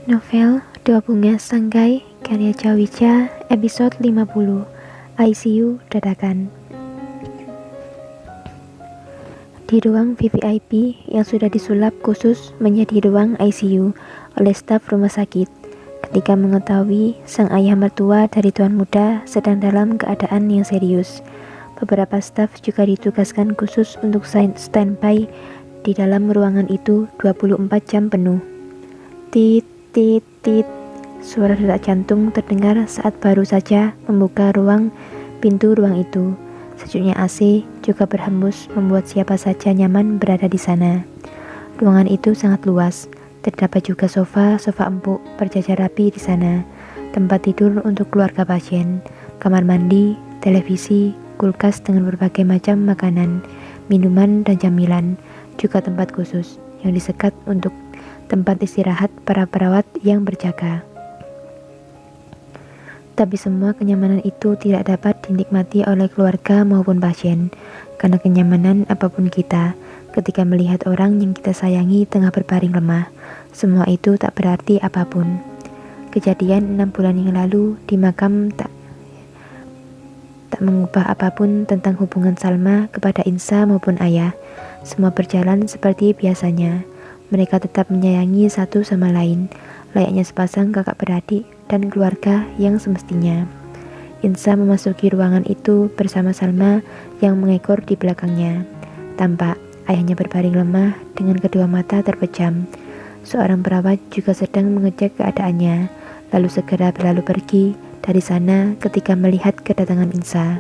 Novel Dua Bunga Sanggai karya Cawica, episode 50, ICU dadakan. Di ruang VVIP yang sudah disulap khusus menjadi ruang ICU oleh staf rumah sakit, ketika mengetahui sang ayah mertua dari tuan muda sedang dalam keadaan yang serius, beberapa staf juga ditugaskan khusus untuk standby di dalam ruangan itu 24 jam penuh. Tit, tit, tit. Suara detak jantung terdengar saat baru saja membuka pintu ruang itu. Sejuknya AC juga berhembus membuat siapa saja nyaman berada di sana. Ruangan itu sangat luas. Terdapat juga sofa empuk berjajar rapi di sana. Tempat tidur untuk keluarga pasien, kamar mandi, televisi, kulkas dengan berbagai macam makanan, minuman dan camilan, juga tempat khusus yang disekat untuk tempat istirahat para perawat yang berjaga. Tapi semua kenyamanan itu tidak dapat dinikmati oleh keluarga maupun pasien, karena kenyamanan apapun kita ketika melihat orang yang kita sayangi tengah berbaring lemah, semua itu tak berarti apapun. Kejadian 6 bulan yang lalu di makam tak mengubah apapun tentang hubungan Salma kepada Insa maupun ayah. Semua berjalan seperti biasanya. Mereka tetap menyayangi satu sama lain, layaknya sepasang kakak beradik dan keluarga yang semestinya. Insa memasuki ruangan itu bersama Salma yang mengekor di belakangnya. Tampak ayahnya berbaring lemah dengan kedua mata terpejam. Seorang perawat juga sedang mengecek keadaannya, lalu segera berlalu pergi dari sana ketika melihat kedatangan Insa.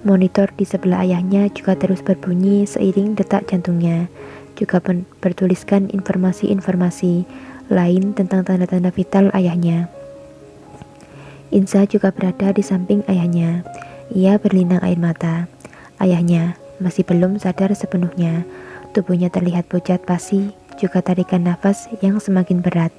Monitor di sebelah ayahnya juga terus berbunyi seiring detak jantungnya. Juga bertuliskan informasi-informasi lain tentang tanda-tanda vital ayahnya. Insa juga berada di samping ayahnya. Ia berlinang air mata. Ayahnya masih belum sadar sepenuhnya. Tubuhnya terlihat pucat pasi, juga tarikan nafas yang semakin berat.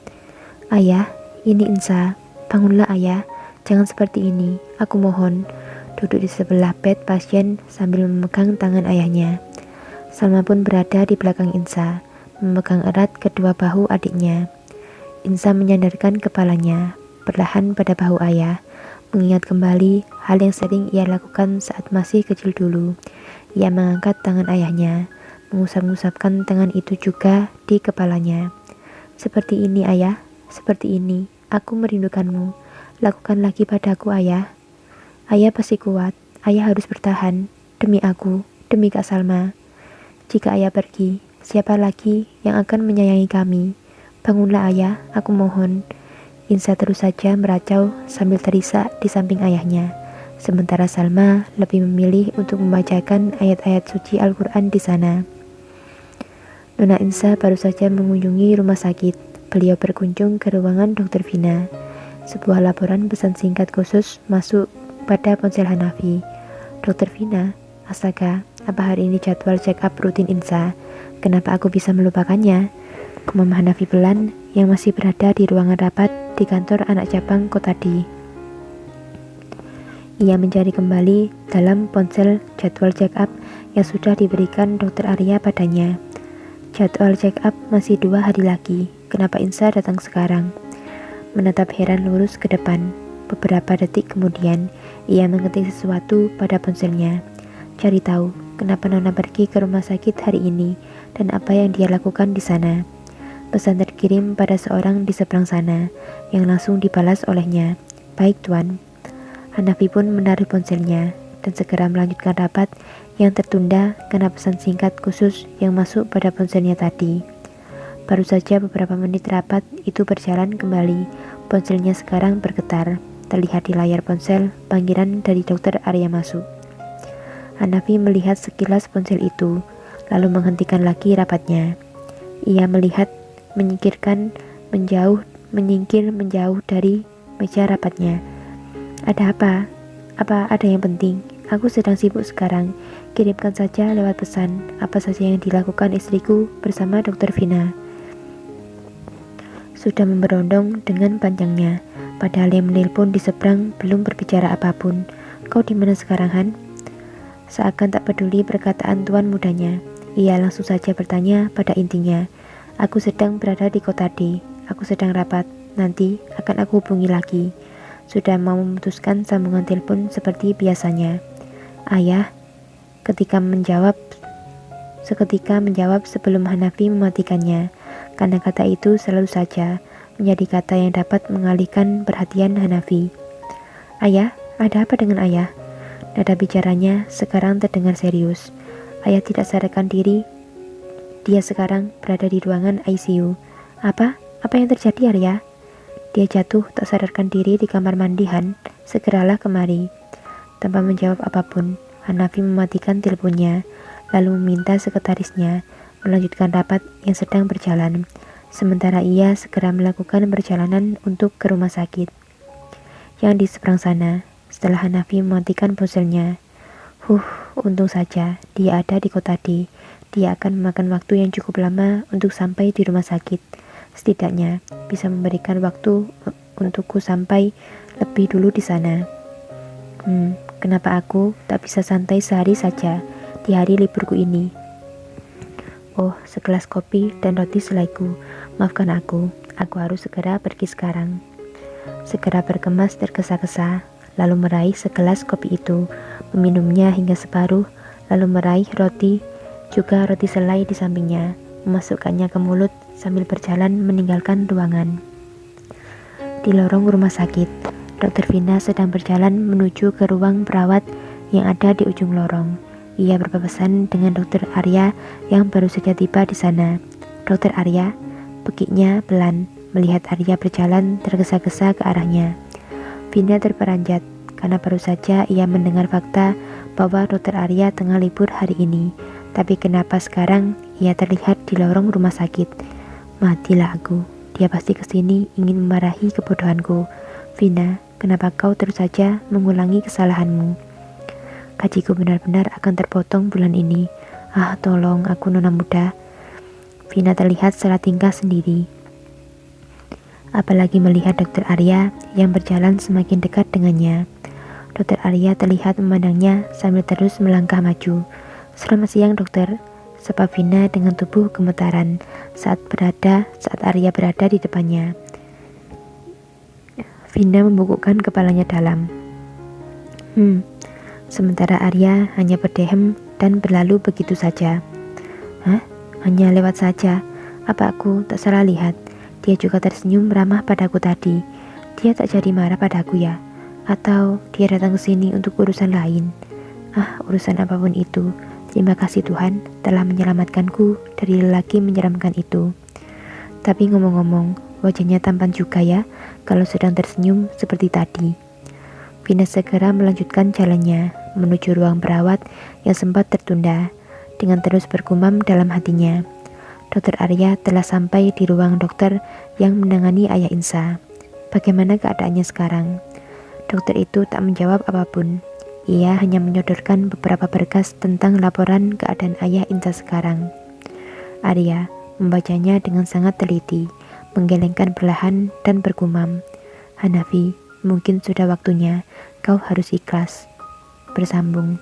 Ayah, ini Insa. Bangunlah ayah, jangan seperti ini, aku mohon. Duduk di sebelah bed pasien sambil memegang tangan ayahnya. Salma pun berada di belakang Insa, memegang erat kedua bahu adiknya. Insa menyandarkan kepalanya perlahan pada bahu ayah, mengingat kembali hal yang sering ia lakukan saat masih kecil dulu. Ia mengangkat tangan ayahnya, mengusap-ngusapkan tangan itu juga di kepalanya. Seperti ini ayah, seperti ini, aku merindukanmu. Lakukan lagi padaku ayah. Ayah pasti kuat, ayah harus bertahan, demi aku, demi Kak Salma. Jika ayah pergi, siapa lagi yang akan menyayangi kami? Bangunlah ayah, aku mohon. Insa terus saja meracau sambil terisak di samping ayahnya. Sementara Salma lebih memilih untuk membacakan ayat-ayat suci Al-Quran di sana. Nona Insa baru saja mengunjungi rumah sakit. Beliau berkunjung ke ruangan Dr. Vina. Sebuah laporan pesan singkat khusus masuk pada ponsel Hanafi. Dr. Vina, astaga, apa hari ini jadwal check up rutin Insa? Kenapa aku bisa melupakannya? Kumam Hanafi Belan yang masih berada di ruangan rapat di kantor anak cabang Kotadi. Ia mencari kembali dalam ponsel jadwal check up yang sudah diberikan Dr. Arya padanya. Jadwal check up masih 2 hari lagi. Kenapa Insa datang sekarang? Menatap heran lurus ke depan. Beberapa detik kemudian, ia mengetik sesuatu pada ponselnya. Cari tahu kenapa Nona pergi ke rumah sakit hari ini dan apa yang dia lakukan di sana. Pesan terkirim pada seorang di seberang sana yang langsung dibalas olehnya. Baik tuan. Hanafi pun menaruh ponselnya dan segera melanjutkan rapat yang tertunda karena pesan singkat khusus yang masuk pada ponselnya tadi. Baru saja beberapa menit rapat itu berjalan kembali. Ponselnya sekarang bergetar. Terlihat di layar ponsel panggilan dari Dr. Arya masuk. Hanafi melihat sekilas ponsel itu, lalu menghentikan lagi rapatnya. Ia melihat menyingkir menjauh dari meja rapatnya. Ada apa? Apa ada yang penting? Aku sedang sibuk sekarang. Kirimkan saja lewat pesan apa saja yang dilakukan istriku bersama Dr. Vina. Sudah memberondong dengan panjangnya, padahal yang menelpon di seberang belum berbicara apapun. Kau di mana sekarang, Han? Seakan tak peduli perkataan tuan mudanya, ia langsung saja bertanya pada intinya. Aku sedang berada di Kotadi. aku sedang rapat. Nanti akan aku hubungi lagi. Sudah mau memutuskan sambungan telepon seperti biasanya. Ayah, seketika menjawab sebelum Hanafi mematikannya, karena kata itu selalu saja menjadi kata yang dapat mengalihkan perhatian Hanafi. Ayah, ada apa dengan ayah? Nada bicaranya sekarang terdengar serius. Ayah tidak sadarkan diri. Dia sekarang berada di ruangan ICU. Apa? Apa yang terjadi, Arya? Dia jatuh tak sadarkan diri di kamar mandi, Han. Segeralah kemari. Tanpa menjawab apapun, Hanafi mematikan teleponnya, lalu meminta sekretarisnya melanjutkan rapat yang sedang berjalan. Sementara ia segera melakukan perjalanan untuk ke rumah sakit yang di seberang sana. Setelah Hanafi mematikan ponselnya, untung saja dia ada di kota D. Dia akan memakan waktu yang cukup lama untuk sampai di rumah sakit. Setidaknya bisa memberikan waktu untukku sampai lebih dulu di sana. Kenapa aku tak bisa santai sehari saja di hari liburku ini? Oh, segelas kopi dan roti selaiku. Maafkan aku harus segera pergi sekarang. Segera berkemas tergesa-gesa, lalu meraih segelas kopi itu, meminumnya hingga separuh, lalu meraih roti, juga roti selai di sampingnya, memasukkannya ke mulut sambil berjalan meninggalkan ruangan. Di lorong rumah sakit, Dr. Vina sedang berjalan menuju ke ruang perawat yang ada di ujung lorong. Ia berpapasan dengan Dr. Arya yang baru saja tiba di sana. Dr. Arya, bekiknya pelan melihat Arya berjalan tergesa-gesa ke arahnya. Vina terperanjat karena baru saja ia mendengar fakta bahwa Dr. Arya tengah libur hari ini. Tapi kenapa sekarang ia terlihat di lorong rumah sakit? Matilah aku. Dia pasti kesini ingin memarahi kebodohanku. Vina, kenapa kau terus saja mengulangi kesalahanmu? Gajiku benar-benar akan terpotong bulan ini. Tolong aku, nona muda. Vina terlihat salah tingkah sendiri. Apalagi melihat Dr. Arya yang berjalan semakin dekat dengannya. Dr. Arya terlihat memandangnya sambil terus melangkah maju. Selamat siang, dokter. Sapa Vina dengan tubuh gemetaran saat Arya berada di depannya. Vina membungkukkan kepalanya dalam. Sementara Arya hanya berdehem dan berlalu begitu saja. Hanya lewat saja. Apa aku tak salah lihat? Dia juga tersenyum ramah padaku tadi. Dia tak jadi marah padaku ya? Atau dia datang ke sini untuk urusan lain? Urusan apapun itu. Terima kasih Tuhan telah menyelamatkanku dari lelaki menyeramkan itu. Tapi ngomong-ngomong, wajahnya tampan juga ya kalau sedang tersenyum seperti tadi. Vina segera melanjutkan jalannya menuju ruang perawat yang sempat tertunda dengan terus bergumam dalam hatinya. Dr. Arya telah sampai di ruang dokter yang menangani ayah Insa. Bagaimana keadaannya sekarang? Dokter itu tak menjawab apapun. Ia hanya menyodorkan beberapa berkas tentang laporan keadaan ayah Insa sekarang. Arya membacanya dengan sangat teliti, menggelengkan perlahan dan bergumam. Hanafi, mungkin sudah waktunya kau harus ikhlas. Bersambung.